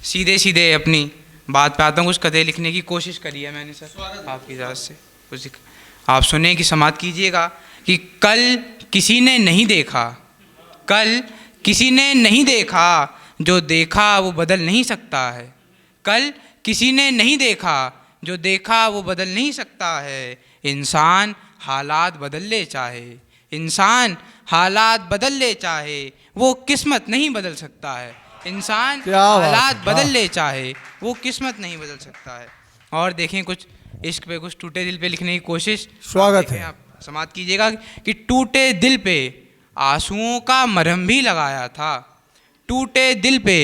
सीधे सीधे अपनी बात पे आता हूँ। कुछ कथें लिखने की कोशिश करी है मैंने सर, आपकी इजाज़त से कुछ आप सुने कि समाप्त कीजिएगा कि कल किसी ने नहीं देखा, कल किसी ने नहीं देखा, जो देखा वो बदल नहीं सकता है। कल किसी ने नहीं देखा, जो देखा वो बदल नहीं सकता है। इंसान हालात बदल ले चाहे, इंसान हालात बदल ले चाहे, वो किस्मत नहीं बदल सकता है। इंसान हालात बदल ले चाहे, वो किस्मत नहीं बदल सकता है। और देखें कुछ इश्क पे, कुछ टूटे दिल पे लिखने की कोशिश। स्वागत है। आप समाप्त कीजिएगा कि टूटे दिल पे आंसुओं का मरहम भी लगाया था, टूटे दिल पे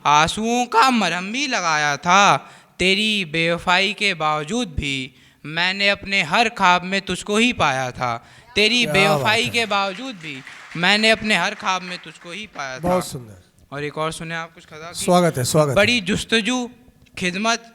आंसुओं का मरहम भी लगाया था। तेरी बेवफाई के बावजूद भी मैंने अपने हर ख्वाब में तुझको ही पाया था। तेरी बेवफाई के बावजूद भी मैंने अपने हर ख्वाब में तुझको ही पाया था। बहुत सुंदर। और एक और सुने आप कुछ खता। स्वागत है, स्वागत। बड़ी जुस्तजू खिदमत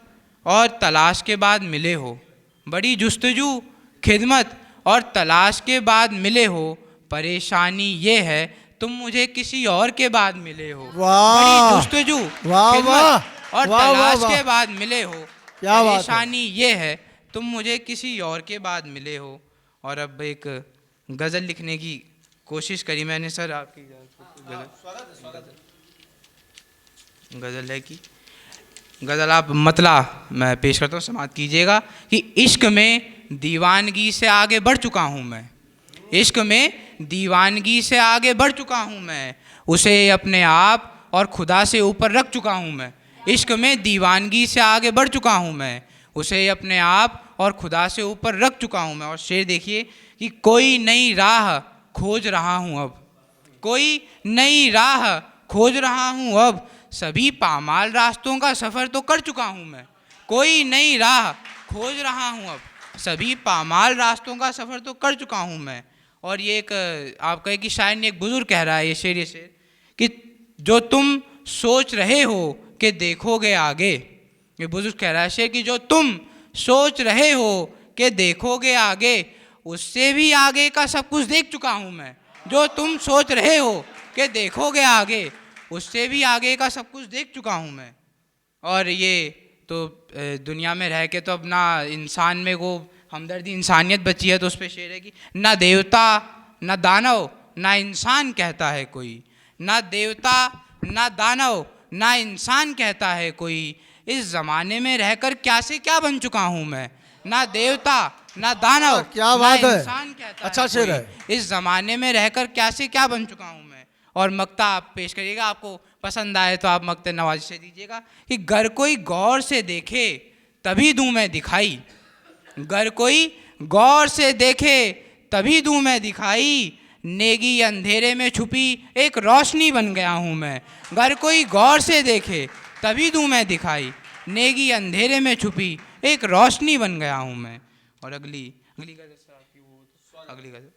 और तलाश के बाद मिले हो, बड़ी जुस्तजू खिदमत और तलाश के बाद मिले हो। परेशानी ये है तुम मुझे किसी और के बाद मिले हो। बड़ी जुस्तजू खिदमत और तलाश के बाद मिले हो। परेशानी ये है तुम मुझे किसी और के बाद मिले हो। और अब एक गज़ल लिखने की कोशिश करी मैंने सर, आपकी गज़ल है कि गज़ल आप मतला मैं पेश करता हूँ, समाप्त कीजिएगा कि इश्क में दीवानगी से आगे बढ़ चुका हूँ मैं, इश्क में दीवानगी से आगे बढ़ चुका हूँ मैं। उसे अपने आप और खुदा से ऊपर रख चुका हूँ मैं। इश्क में दीवानगी से आगे बढ़ चुका हूँ मैं, उसे अपने आप और खुदा से ऊपर रख चुका हूँ मैं। और शेर देखिए कि कोई नई राह खोज रहा हूँ अब, कोई नई राह खोज रहा हूँ अब। सभी पामाल रास्तों का सफ़र तो कर चुका हूँ मैं, कोई नई राह खोज रहा हूँ अब। सभी पामाल रास्तों का सफ़र तो कर चुका हूँ मैं। और ये एक आप कहे कि शायद नहीं, एक बुजुर्ग कह रहा है ये शेर कि जो तुम सोच रहे हो कि देखोगे आगे, ये बुजुर्ग कह रहा है शेर कि जो तुम सोच रहे हो कि देखोगे आगे, उससे भी आगे का सब कुछ देख चुका हूँ मैं। जो तुम सोच रहे हो कि देखोगे आगे, उससे भी आगे का सब कुछ देख चुका हूँ मैं। और ये तो दुनिया में रह के तो अब ना इंसान में वो हमदर्दी इंसानियत बची है, तो उस पर शेर है कि ना देवता ना दानव ना इंसान कहता है कोई, ना देवता ना दानव ना इंसान कहता है कोई। इस ज़माने में रहकर क्या से क्या बन चुका हूँ मैं। ना देवता ना दानव क्या ना बात है, इंसान कहता अच्छा है शेर कोई। है। इस ज़माने में रहकर क्या से क्या बन चुका हूँ मैं। और मक्ता आप पेश करिएगा, आपको पसंद आए तो आप मक्ते नवाजी से दीजिएगा कि घर कोई गौर से देखे तभी दूँ मैं दिखाई, घर कोई गौर से देखे तभी दूँ मैं दिखाई। नेगी अंधेरे में छुपी एक रोशनी बन गया हूँ मैं, घर कोई गौर से देखे तभी दूँ मैं दिखाई। नेगी अंधेरे में छुपी एक रोशनी बन गया हूँ मैं। और अगली गज़ल सर आपकी, वो अगली गज़ल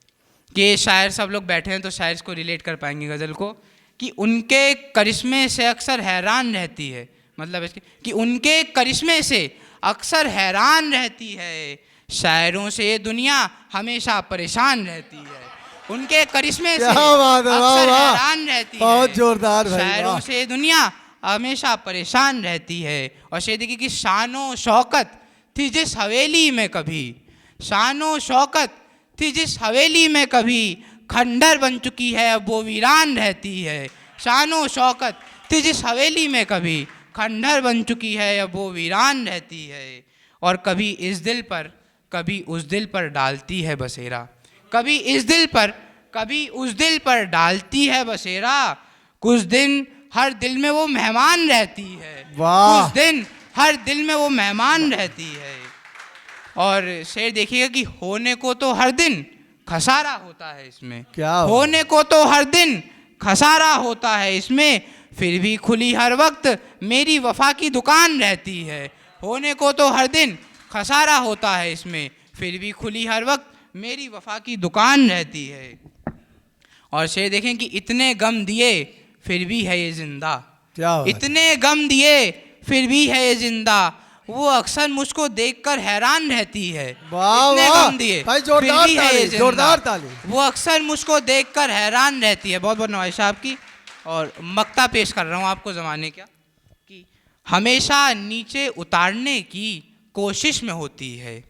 कि शायर सब लोग बैठे हैं तो शायर इसको रिलेट कर पाएंगे गज़ल को, कि उनके करिश्मे से अक्सर हैरान रहती है, मतलब इसके कि उनके करिश्मे से अक्सर हैरान रहती है। शायरों से ये दुनिया हमेशा परेशान रहती है, उनके करिश्मे से अक्सर हैरान रहती है। बहुत जोरदार भाई, शायरों से ये दुनिया हमेशा परेशान रहती है। और शेर देखिए कि शानो शौकत थी जिस हवेली में कभी, शानो शौकत थी जिस हवेली में कभी, खंडर बन चुकी है अब वो वीरान रहती है। शानो शौकत थी जिस हवेली में कभी, खंडर बन चुकी है अब वो वीरान रहती है। और कभी इस दिल पर कभी उस दिल पर डालती है बसेरा, कभी इस दिल पर कभी उस दिल पर डालती है बसेरा। कुछ दिन हर दिल में वो मेहमान रहती है, कुछ दिन हर दिल में वो मेहमान रहती है। और शेर देखिएगा कि होने को तो हर दिन खसारा होता है इसमें, क्या होने को तो हर दिन खसारा होता है इसमें, फिर भी खुली हर वक्त मेरी वफा की दुकान रहती है। होने को तो हर दिन खसारा होता है इसमें, फिर भी खुली हर वक्त मेरी वफा की दुकान रहती है। और शेर देखें कि इतने गम दिए फिर भी है ये जिंदा, इतने गम दिए फिर भी है ये जिंदा, वो अक्सर मुझको देखकर हैरान रहती है। इतने गम दिए फिर भी है ये जिंदा, वो अक्सर मुझको देखकर हैरान रहती है। बहुत बहुत नवाज़िश आपकी। और मक्ता पेश कर रहा हूँ आपको ज़माने क्या कि हमेशा नीचे उतारने की कोशिश में होती है,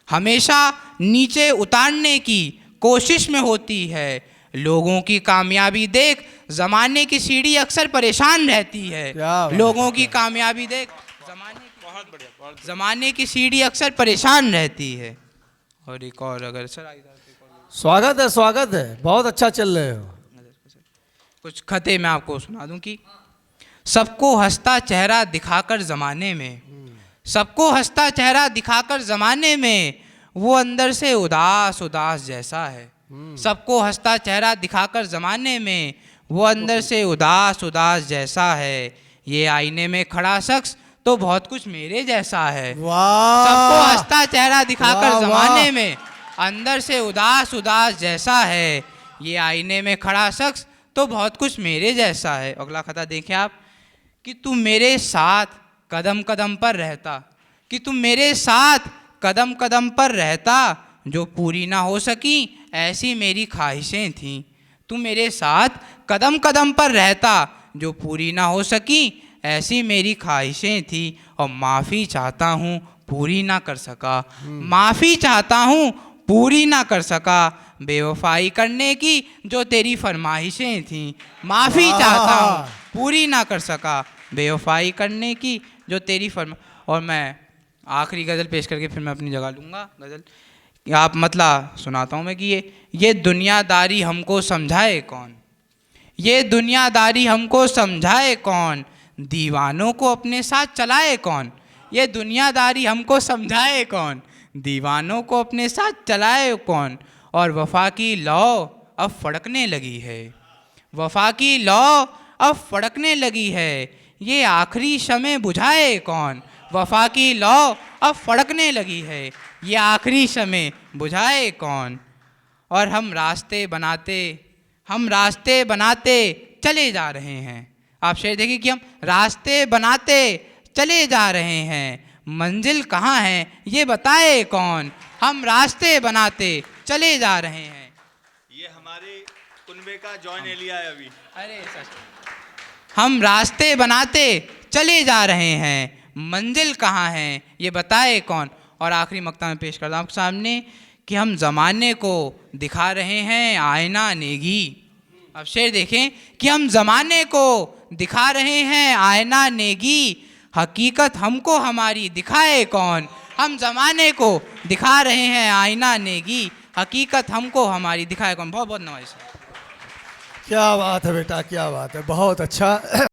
हमेशा नीचे उतारने की कोशिश में होती है। लोगों की कामयाबी देख ज़माने की सीढ़ी अक्सर परेशान रहती है। लोगों की कामयाबी देख ज़माने की सीढ़ी अक्सर परेशान रहती है। और एक और अगर सर स्वागत है, बहुत अच्छा चल रहे हो। कुछ खते मैं आपको सुना दूं कि सबको हंसता चेहरा दिखाकर ज़माने में, सबको हंसता चेहरा दिखाकर ज़माने में, वो अंदर से उदास उदास जैसा है। सबको हंसता चेहरा दिखाकर ज़माने में, वो अंदर से उदास उदास जैसा है। ये आईने में खड़ा शख्स तो बहुत कुछ मेरे जैसा है। सबको हंसता चेहरा दिखाकर ज़माने में, अंदर से उदास उदास जैसा है। ये आईने में खड़ा शख्स तो बहुत कुछ मेरे जैसा है। अगला खता देखें आप कि तुम मेरे साथ कदम कदम पर रहता, कि तुम मेरे साथ कदम कदम पर रहता, जो पूरी ना हो सकी ऐसी मेरी ख्वाहिशें थीं। तुम मेरे साथ कदम कदम पर रहता, जो पूरी ना हो सकी ऐसी मेरी ख्वाहिशें थी। और माफ़ी चाहता हूँ पूरी ना कर सका, माफ़ी चाहता हूँ पूरी ना कर सका, बेवफाई करने की जो तेरी फरमाइशें थीं। माफ़ी चाहता हूँ पूरी ना कर सका, बेवफाई करने की जो तेरी और मैं आखिरी गज़ल पेश करके फिर मैं अपनी जगह लूँगा। गज़ल आप मतला सुनाता हूँ मैं कि ये दुनियादारी हमको समझाए कौन, ये दुनियादारी हमको समझाए कौन, दीवानों को अपने साथ चलाए कौन। ये दुनियादारी हमको समझाए कौन, दीवानों को अपने साथ चलाए कौन। और वफ़ा की लौ अब फड़कने लगी है, वफ़ा की लौ अब फड़कने लगी है, ये आखिरी शमे बुझाए कौन। वफ़ा की लौ अब फड़कने लगी है, ये आखिरी शमे बुझाए कौन। और हम रास्ते बनाते चले जा रहे हैं। आप शेर देखिए कि हम रास्ते बनाते चले जा रहे हैं, मंजिल कहाँ है ये बताए कौन। हम रास्ते बनाते चले जा रहे हैं। ये हमारे कुनबे का जॉन एलिया है अभी। अरे हम रास्ते बनाते चले जा रहे हैं, मंजिल कहाँ है ये बताए कौन। और आखिरी मक्ता में पेश करता हूँ आपके सामने कि हम ज़माने को दिखा रहे हैं आईना नेगी। अब शेर देखें कि हम ज़माने को दिखा रहे हैं आईना नेगी, हकीकत हमको हमारी दिखाए कौन। हम ज़माने को दिखा रहे हैं आईना नेगी, हकीकत हमको हमारी दिखाए कौन। बहुत बहुत नवाज़। क्या बात है बेटा, क्या बात है, बहुत अच्छा।